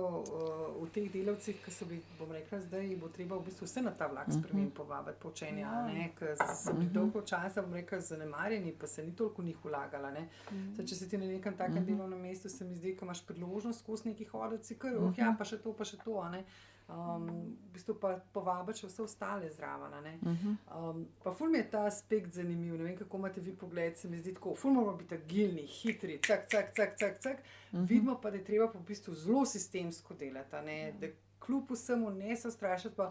v teh delavcih, ki so bili, bom rekla, zdaj bo treba v bistvu vse na ta vlak sprememb povabiti, poučenja, ne, ker so bili dolgo časa, bom rekla, zanemarjeni, pa se ni toliko v njih vlagala, ne. Zdaj, če si ti na nekem takem delovnem mestu, se mi zdi, ko imaš priložnost skozi nekih hoditi, si kar, ja, pa še to, a ne. V bistvu pa povabiti še vse ostale zraven, a ne. Pa ful mi je ta aspekt zanimiv, ne vem, kako imate vi pogled, se mi zdi tako, ful moramo biti agilni, hitri, cak. Vidimo pa, da je treba pa v bistvu zelo sistemsko delati, a ne, da kljub vsemu ne se ustrašiti, pa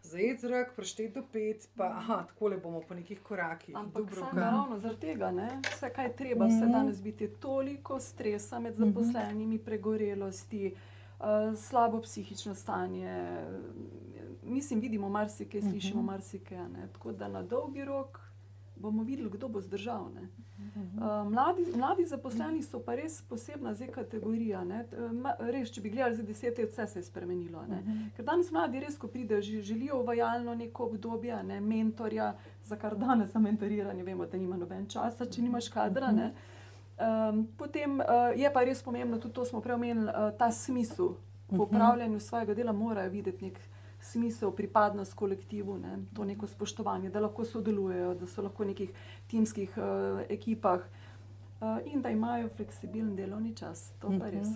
zajeti zrak, prešteti do 5, pa takole bomo po nekih korakih. Ampak samo ravno zaradi tega, ne, vse kaj treba se danes biti, toliko stresa med zaposlenimi, pregorelosti, slabo psihično stanje, mislim, vidimo marsikaj, slišimo marsikaj, ne, tako da na dolgi rok bomo videli, kdo bo zdržal, ne. Mladi zaposleni so pa res posebna zdaj kategorija, ne, res, če bi gledali za 10 let, vse se je spremenilo, ne, ker danes mladi res, ko pridejo, želijo uvajalno neko obdobje, ne, mentorja, za kar danes za mentoriranje vemo, da nima noben časa, če nimaš kadra, ne. Potem je pa res pomembno, tudi to smo prej omenili, ta smisel v upravljanju svojega dela, morajo videti nek smisel, pripadnost kolektivu, ne, to neko spoštovanje, da lahko sodelujejo, da so lahko v nekih timskih ekipah in da imajo fleksibilen delovni čas, to pa res.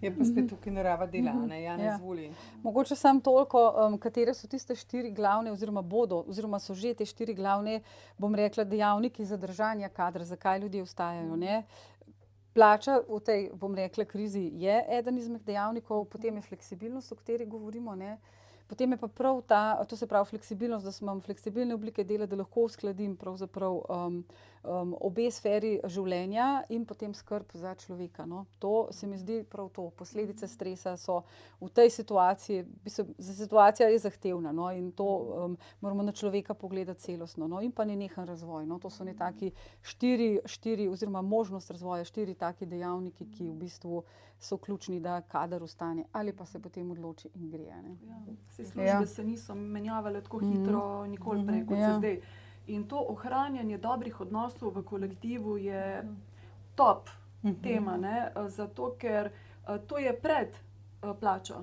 Je pa spet tukaj narava dela, ne, Janez Vuli. Mogoče samo toliko, katere so tiste 4 glavne oziroma so že te 4 glavne, bom rekla, dejavniki zadržanja kadra, zakaj ljudje ostajajo, ne. Plača v tej, bom rekla, krizi je eden izmed dejavnikov, potem je fleksibilnost, o kateri govorimo, ne. Potem je pa prav to se pravi fleksibilnost, da imam fleksibilne oblike dela, da lahko uskladim pravzaprav obe sferi življenja in potem skrb za človeka, no. To se mi zdi prav to, posledice stresa so v tej situaciji, situacija je zahtevna, no, in to moramo na človeka pogledati celostno, no, in pa nenehen razvoj, no, to so taki 4 oziroma možnost razvoja, 4 taki dejavniki, ki v bistvu so ključni, da kader ostane ali pa se potem odloči in gre, ne. Službe se niso menjavale tako hitro, nikoli prej kot se zdaj. In to ohranjanje dobrih odnosov v kolektivu je top tema, ne, zato ker to je pred plačo,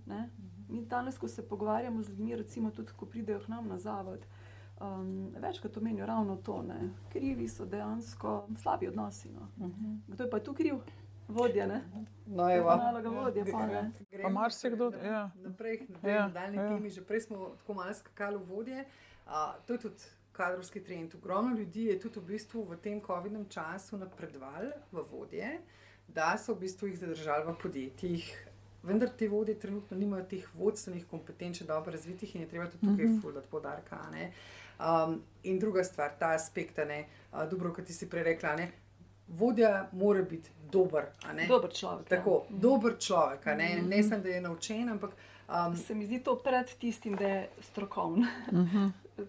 ne. Mi danes, ko se pogovarjamo z ljudmi, recimo tudi, ko pridejo k nam na zavod, večkrat omenijo ravno to, ne. Krivi so dejansko slabi odnosi, no. Kdo je pa tu kriv? Vodja, ne? No, Je evo. pa naloga vodje, pa ne. Pa marsikdo, ja. Naprej, k tej Ja, nadaljni ja. temi, že prej smo tako malo skakali v vodje. To je tudi kadrovski trend. Ogromno ljudi je tudi v bistvu v tem covidnem času napredovali v vodje, da so v bistvu jih zadržali v podjetjih. Vendar te vodje trenutno nimajo teh vodstvenih kompetenc še dobro razvitih in je treba tudi tukaj ful dati poudarka, a ne. In druga stvar, ta aspekt, a ne, Dubravka, ti si prej rekla, a ne, vodja mora biti dober, a ne. Dober človek. ja. Tako, dober človek, a ne, ne samo, da je naučen, ampak Se mi zdi to pred tistim, da je strokoven.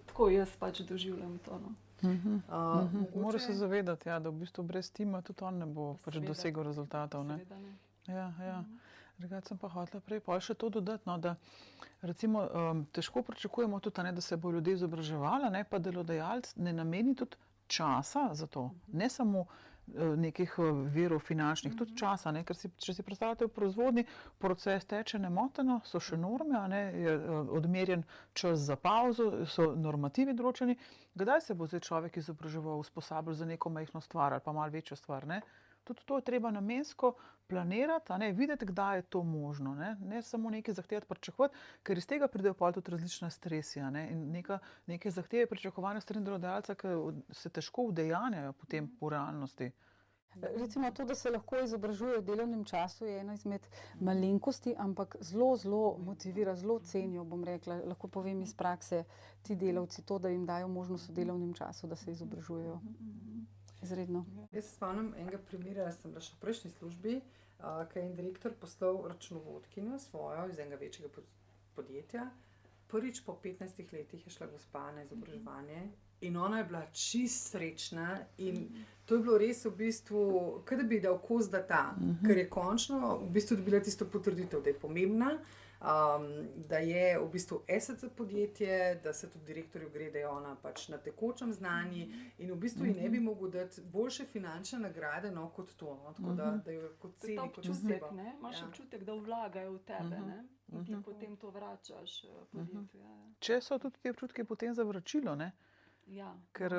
Tako jaz pač doživljam to. No. Mora se zavedati, ja, da v bistvu brez tima tudi on ne bo pač Seveda. dosegel rezultatov. Ne? Seveda ne. Ja. Drugače sem pa hotela prej še to dodati, no, da recimo, težko pričakujemo tudi, a ne, da se bo ljudje izobraževali, ne, pa delodajalec ne nameni tudi časa za to. Ne samo nekih virov finančnih, tudi časa, ne, ker če si predstavljate v proizvodnji, proces teče nemoteno, so še norme, a ne, je odmerjen čas za pauzo, so normativi določeni. Kdaj se bo zdaj človek izobraževal, usposabljal za neko majhno stvar ali pa malo večjo stvar, ne? Tudi to je treba namensko planirati, a ne, videti, kdaj je to možno. Ne samo nekaj zahtevati, pričakovati, ker iz tega pridejo pol tudi različna stresija. Ne, in neke zahteve pričakovanja strani delodajalca, ki se težko udejanjajo potem v realnosti. Recimo to, da se lahko izobražujejo v delovnem času, je ena izmed malenkosti, ampak zelo motivira, zelo cenijo, bom rekla, lahko povem iz prakse, ti delavci to, da jim dajo možnost v delovnem času, da se izobražujejo. Izredno. Jaz se spomnim enega primera, sem bila še v prejšnji službi, ki je en direktor poslal računovodkinjo svojo iz enega večjega podjetja. Prvič po 15 letih je šla gospa na izobraževanje in ona je bila čist srečna in to je bilo res v bistvu, kot da bi dal kos da ta, ker je končno v bistvu dobila tisto potrditev, da je pomembna, da je v bistvu asset za podjetje, da se tudi direktorju gre, da je ona pač na tekočem znanju in v bistvu ji ne bi mogel dati boljše finančne nagrade, no, kot to, no, tako da jo kot To je ta ceni, kot občutek, oseba. ne? Imaš občutek, da vlagajo v tebe, ne? In ti potem to vračaš podjetju. Če so tudi te občutki potem za vračilo, ne? Ja. Ker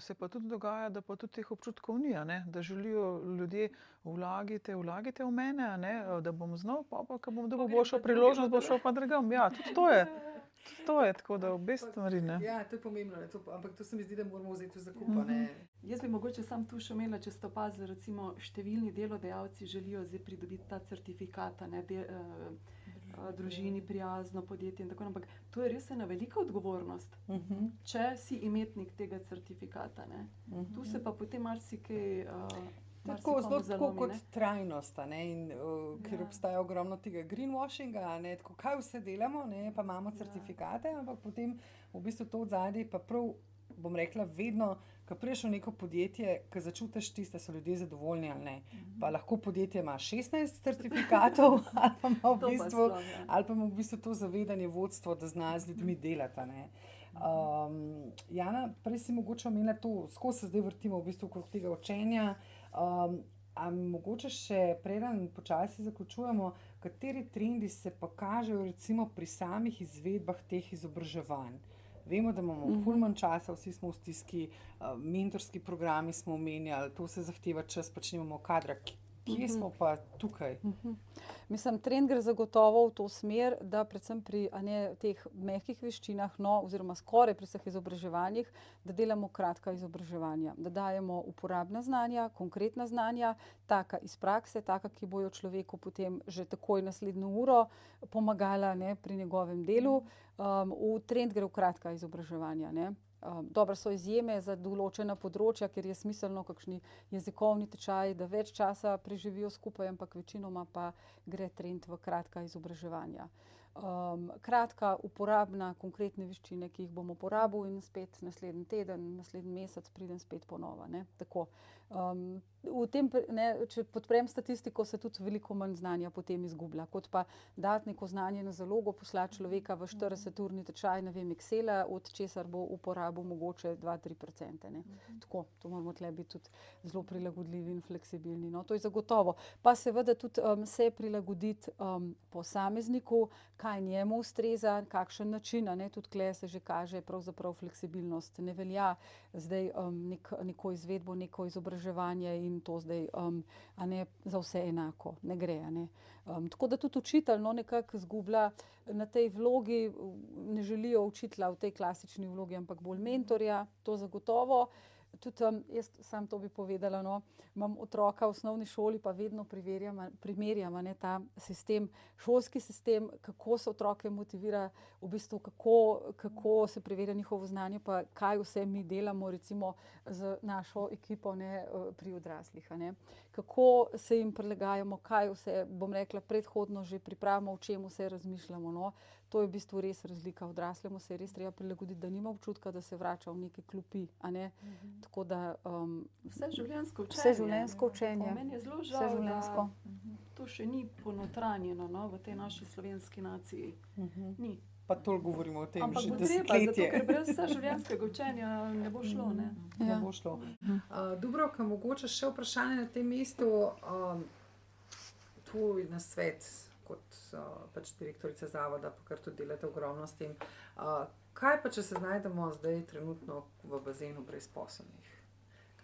se pa tudi dogaja, da pa tudi teh občutkov ni, a ne? Da želijo ljudje vlagite v mene, a ne? Da bom znal, pa ko bom dobil boljšo priložnost, bo šel pa drugam. Ja, tudi to je, tako da obe stvari, ne. Ja, to je pomembno, ne, ampak to se mi zdi, da moramo vzeti v zakup, a ne. Jaz bi mogoče sam tu še omenila, če ste opazili, recimo številni delodajalci želijo zdaj pridobiti ta certifikat, ne, družini prijazno podjetje in tako naprej. Ampak to je res ena velika odgovornost, če si imetnik tega certifikata, ne. Tu se pa potem marsikaj Tako marsikomu zelo tako zalomi, kot ne. trajnost, a ne, in ker obstaja ogromno tega greenwashinga, a ne, tako kaj vse delamo, ne, pa imamo certifikate, ampak potem v bistvu to odzadaj pa prav, bom rekla, vedno, ko prideš v neko podjetje, ko začutiš tisto, da so ljudje zadovoljni ali ne. Pa lahko podjetje ima 16 certifikatov ali pa ima v To pa bistvu, sploh, ja. ali pa ima v bistvu to zavedanje vodstvo, da zna z ljudmi delati, a ne. Jana, prej si mogoče omenila to, skozi se zdaj vrtimo v bistvu okrog tega učenja. A mogoče še preden počasi zaključujemo, kateri trendi se pokažejo recimo pri samih izvedbah teh izobraževanj? Vemo, da imamo ful manj časa, vsi smo v stiski, mentorski programi smo omenjali, to se zahteva čas, pač nimamo kadra. Kje smo pa tukaj? Mislim, trend gre zagotovo v to smer, da predvsem pri teh mehkih veščinah, oziroma skoraj pri vseh izobraževanjih, da delamo kratka izobraževanja, da dajemo uporabna znanja, konkretna znanja, taka iz prakse, taka, ki bojo človeku potem že takoj naslednjo uro pomagala, ne, pri njegovem delu. V trend gre v kratka izobraževanja, ne. Dobro so izjeme za določena področja, ker je smiselno kakšni jezikovni tečaj, da več časa preživijo skupaj, ampak večinoma pa gre trend v kratka izobraževanja. Kratka, uporabna, konkretne veščine, ki jih bom uporabil in spet naslednji teden, naslednji mesec pridem spet ponova, ne, tako. V tem, ne, če podprem statistiko, se tudi veliko manj znanja potem izgublja, kot pa dati neko znanje na zalogo, poslati človeka v 40-urni tečaj, ne vem, Excela, od česar bo uporabil mogoče 2-3%, ne. Tako, to moramo tule biti tudi zelo prilagodljivi in fleksibilni, no, to je zagotovo. Pa seveda tudi se prilagoditi posamezniku, kaj njemu ustreza, kakšen način, a ne, tudi tukaj se že kaže pravzaprav fleksibilnost. Ne velja zdaj neko izvedbo, neko izobraževanje in to zdaj a ne, za vse enako, ne gre. A ne. Tako da tudi učitelj nekako izgublja na tej vlogi, ne želijo učitelja v tej klasični vlogi, ampak bolj mentorja, to zagotovo. Tudi jaz sam to bi povedala, imam otroka v osnovni šoli, pa vedno primerjam ta sistem, šolski sistem, kako se otroke motivira, v bistvu kako se preverja njihovo znanje, pa kaj vse mi delamo recimo z našo ekipo pri odraslih. Kako se jim prilagajamo, kaj vse, bom rekla, predhodno že pripravimo, o čem vse razmišljamo. To je v bistvu res razlika. Odraslemu se je res treba prilagoditi, da nima občutka, da se vrača v neke klopi. Tako da Vseživljenjsko učenje. Vseživljenjsko učenje. Meni je zelo žal, da to še ni ponotranjeno v tej naši slovenski naciji. Ni. Pa toliko govorimo o tem Ampak že bo treba, desetletje. zato ker brez vseživljenjskega učenja ne bo šlo. Ne bo šlo. Dubravka, mogoče še vprašanje na tem mestu. Tvoj nasvet kot pač direktorica zavoda, pa kar tudi delate ogromno s tem. Kaj pa, če se znajdemo zdaj trenutno v bazenu brezposelnih?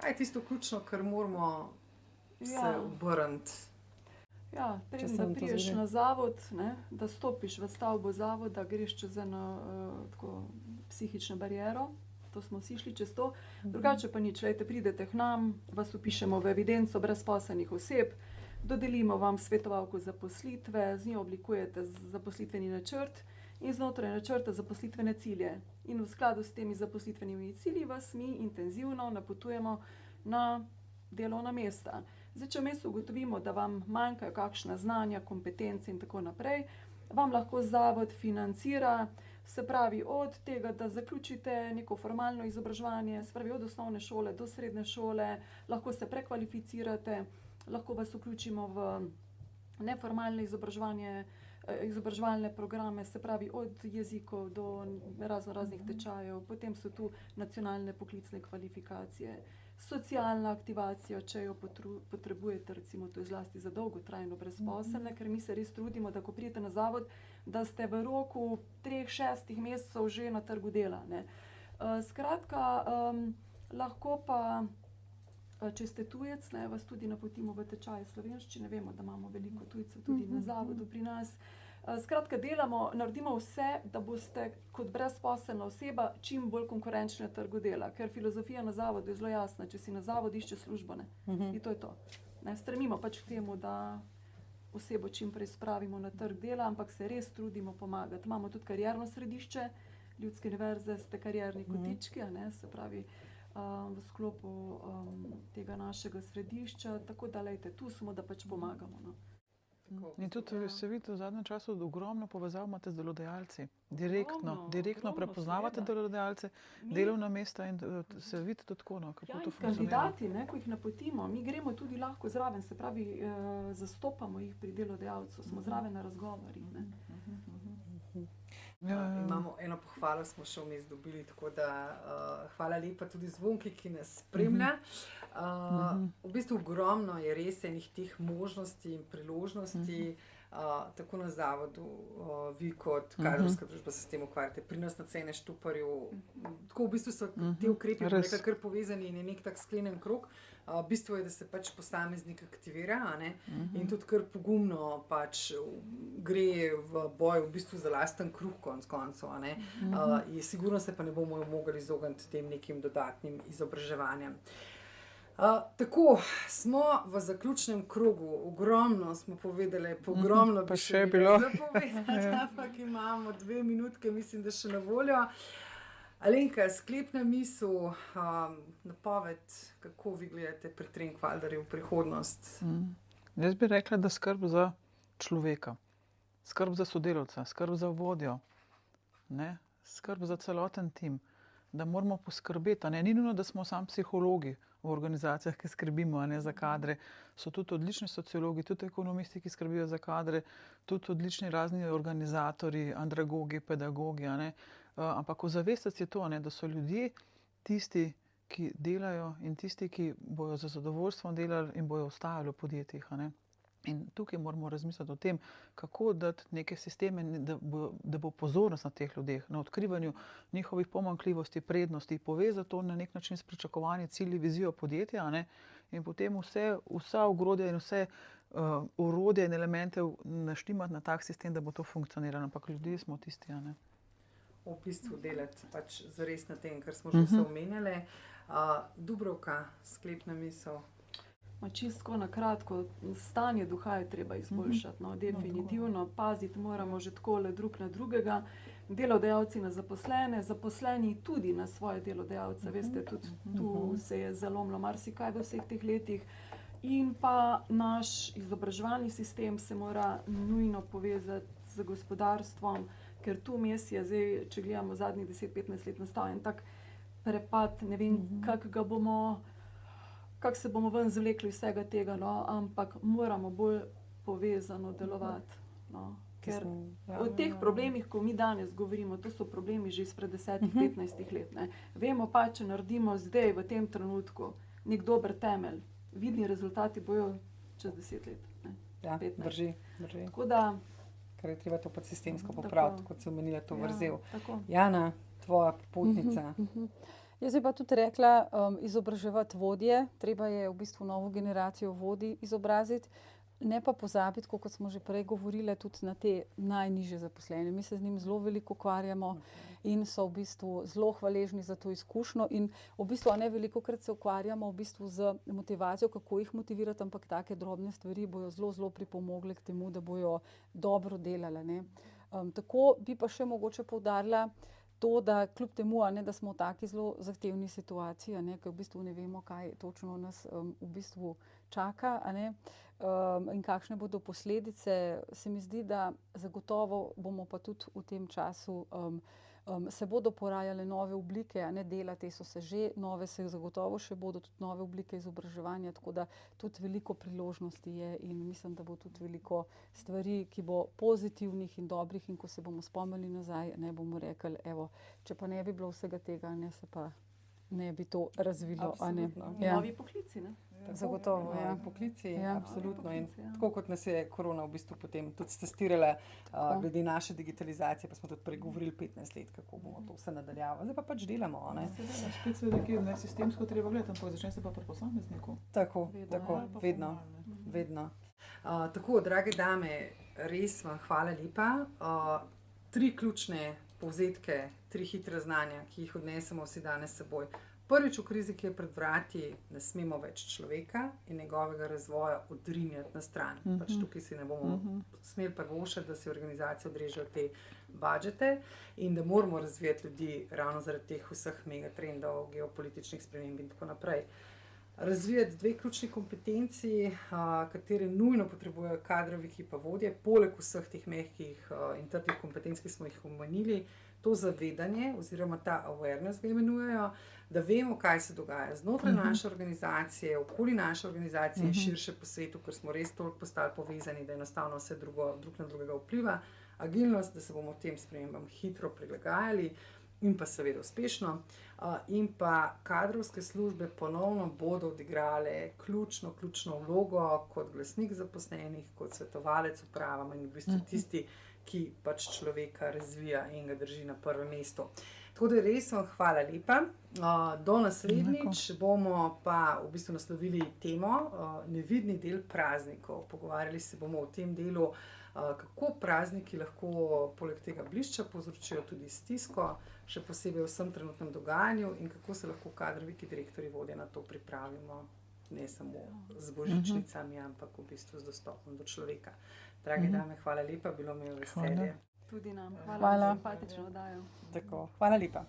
Kaj je tisto ključno, kar moramo se obrniti? Ja, preden da priješ na zavod, da stopiš v stavbo zavoda, greš čez eno tako psihično bariero. To smo vsi šli čez to. Drugače pa nič, pridete k nam, vas vpišemo v evidenco brezposelnih oseb, dodelimo vam svetovalko zaposlitve, z njo oblikujete zaposlitveni načrt in znotraj načrta zaposlitvene cilje. In v skladu s temi zaposlitvenimi cilji vas mi intenzivno napotujemo na delovna mesta. Zdaj, če vmes ugotovimo, da vam manjkajo kakšna znanja, kompetence in tako naprej, vam lahko zavod financira, se pravi od tega, da zaključite neko formalno izobraževanje, se pravi od osnovne šole do srednje šole, lahko se prekvalificirate, lahko vas vključimo v neformalne izobraževalne programe, se pravi od jezikov do raznih tečajev, potem so tu nacionalne poklicne kvalifikacije, socialna aktivacija, če jo potrebujete, recimo to je zlasti za dolgotrajno brezposelne, ker mi se res trudimo, da ko pridete na zavod, da ste v roku 3-6 mesecev že na trgu dela. Skratka, lahko pa, če ste tujec, vas tudi napotimo v tečaj slovenščine, vemo, da imamo veliko tujcev tudi na zavodu pri nas. Skratka, naredimo vse, da boste kot brezposelna oseba čim bolj konkurenčni na trgu dela, ker filozofija na zavodu je zelo jasna, če si na zavodu išče službo, in to je to. Stremimo pač k temu, da osebo čim prej spravimo na trg dela, ampak se res trudimo pomagati. Imamo tudi karierno središče, Ljudske univerze ste karierni kotički, se pravi v sklopu tega našega središča, tako da tu smo, da pač pomagamo. In tudi se vidi v zadnjem času, da ogromno povezav imate z delodajalci. Direktno prepoznavate delodajalce, delovna mesta in se vidi tudi tako, kako to funkcionira. Kandidati, ko jih napotimo, mi gremo tudi lahko zraven, se pravi, zastopamo jih pri delodajalcu, smo zraven na razgovorih. Imamo eno pohvalo, smo še vmes dobili, tako da hvala lepa tudi Zvonki, ki nas spremlja. V bistvu ogromno je res enih teh možnosti in priložnosti, tako na zavodu, vi kot kadrovska družba se s tem ukvarjate, pri nas na Cene Štuparju, tako v bistvu so ti ukrepi kar povezani in je nek tak sklenjen krog. Bistvo je, da se pač posameznik aktivira, in tudi kar pogumno pač gre v boj v bistvu za lasten kruh konec koncev, sigurno se pa ne bomo mogli izogniti tem nekim dodatnim izobraževanjem. Tako, smo v zaključnem krogu, ogromno smo povedali, ogromno bi še bilo zapovedati, ampak imamo 2 minutke, mislim, da še na voljo. Alenka, sklepna misel, napoved, kako vi gledate pri Trenkwalderju v prihodnost? Jaz bi rekla, da skrb za človeka, skrb za sodelavca, skrb za vodjo, skrb za celoten tim, da moramo poskrbeti. Ni nujno, da smo samo psihologi v organizacijah, ki skrbimo za kadre. So tudi odlični sociologi, tudi ekonomisti, ki skrbijo za kadre, tudi odlični razni organizatorji, andragogi, pedagogi. Ampak ozavestiti je to, da so ljudje tisti, ki delajo in tisti, ki bojo za zadovoljstvom delali in bojo ostajali v podjetjih. In tukaj moramo razmisliti o tem, kako dati neke sisteme, da bo pozornost na teh ljudeh, na odkrivanju njihovih pomanjkljivosti, prednosti, povezati to na nek način s pričakovanji, cilji, vizijo podjetja, ne? In potem vsa ogrodja in vse orodje in elemente naštimati na tak sistem, da bo to funkcioniralo. Ampak ljudje smo tisti, a ne. V bistvu delati pač zares na tem, kar smo že vse omenjali. Dubravka, sklepna misel. Čisto na kratko, stanje duha je treba izboljšati, no, definitivno, paziti moramo že takole drug na drugega, delodajalci na zaposlene, zaposleni tudi na svoje delodajalce, veste, tudi tu se je zalomilo marsikaj v vseh teh letih. In pa naš izobraževalni sistem se mora nujno povezati z gospodarstvom, ker tu mes je zdaj, če gledamo zadnjih 10-15 let, nastal en tak prepad, ne vem, kako se bomo ven zvlekli vsega tega, no, ampak moramo bolj povezano delovati. No, ker o teh problemih, ko mi danes govorimo, to so problemi že izpred 10-15 let. Ne. Vemo pa, če naredimo zdaj, v tem trenutku, nek dober temelj, vidni rezultati bojo čez 10 let. Ne, ja, 15. Drži. Tako da, ker je treba to pa sistemsko popraviti, kot se omenila to vrzel. Tako. Jana, tvoja popotnica. Jaz bi pa tudi rekla, izobraževati vodje, treba je v bistvu novo generacijo vodij izobraziti, ne pa pozabiti, kot smo že prej govorili, tudi na te najnižje zaposlene. Mi se z njim zelo veliko ukvarjamo in so v bistvu zelo hvaležni za to izkušnjo in v bistvu ne velikokrat se ukvarjamo v bistvu z motivacijo, kako jih motivirati, ampak take drobne stvari bojo zelo pripomogle k temu, da bojo dobro delale, ne. Tako bi pa še mogoče poudarila to, da kljub temu, da smo v taki zelo zahtevni situaciji, ker v bistvu ne vemo, kaj točno nas v bistvu čaka, in kakšne bodo posledice, se mi zdi, da zagotovo bomo pa tudi v tem času se bodo porajale nove oblike, dela, te so se že, nove se zagotovo še bodo, tudi nove oblike izobraževanja, tako da tudi veliko priložnosti je in mislim, da bo tudi veliko stvari, ki bo pozitivnih in dobrih in ko se bomo spomnili nazaj, bomo rekli, evo, če pa ne bi bilo vsega tega, se pa ne bi to razvilo. Novi poklici, ne? Zagotovo, novi poklici, absolutno. In poklici, tako kot nas je korona v bistvu potem tudi testirala glede naše digitalizacije, pa smo tudi pregovorili 15 let, kako bomo to vse nadaljavali. Zdaj pa pač delamo. Spet se nekje ne sistemsko treba gledati, ampak začne se pa pri posamezniku. Tako, vedno. Tako, drage dame, res vam hvala lepa. 3 ključne povzetke, 3 hitre znanja, ki jih odnesemo vsi danes s seboj. Prvič, v krizi, ki je pred vrati, ne smemo več človeka in njegovega razvoja odrinjati na stran. Pač tukaj si ne bomo smeli privoščiti, da si organizacije odrežejo te budžete in da moramo razvijati ljudi ravno zaradi teh vseh megatrendov, geopolitičnih sprememb in tako naprej. Razvijati 2 ključni kompetenci, katere nujno potrebujejo kadrovi, ki pa vodje, poleg vseh teh mehkih in trdih kompetenc, ki smo jih omenili, to zavedanje oziroma ta awareness ga imenujejo, da vemo, kaj se dogaja znotraj naše organizacije, okoli naše organizacije in širše po svetu, ker smo res toliko postali povezani, da enostavno vse drug na drugega vpliva. Agilnost, da se bomo tem spremembam hitro prilagajali in pa seveda uspešno. In pa kadrovske službe ponovno bodo odigrale ključno vlogo kot glasnik zaposlenih, kot svetovalec upravam in v bistvu tisti, ki pač človeka razvija in ga drži na prvem mestu. Tako da res vam hvala lepa. Do naslednjič bomo pa v bistvu naslovili temo nevidni del praznikov. Pogovarjali se bomo o tem delu, kako prazniki lahko poleg tega blišča povzročijo tudi stisko, še posebej v vsem trenutnem dogajanju in kako se lahko kadrovi, direktorji, vodje na to pripravimo, ne samo z božičnicami, ampak v bistvu z dostopom do človeka. Drage dame, hvala lepa, bilo mi je veselje. Tudi nam. Hvala. Simpatično oddajo. Tako, hvala lepa.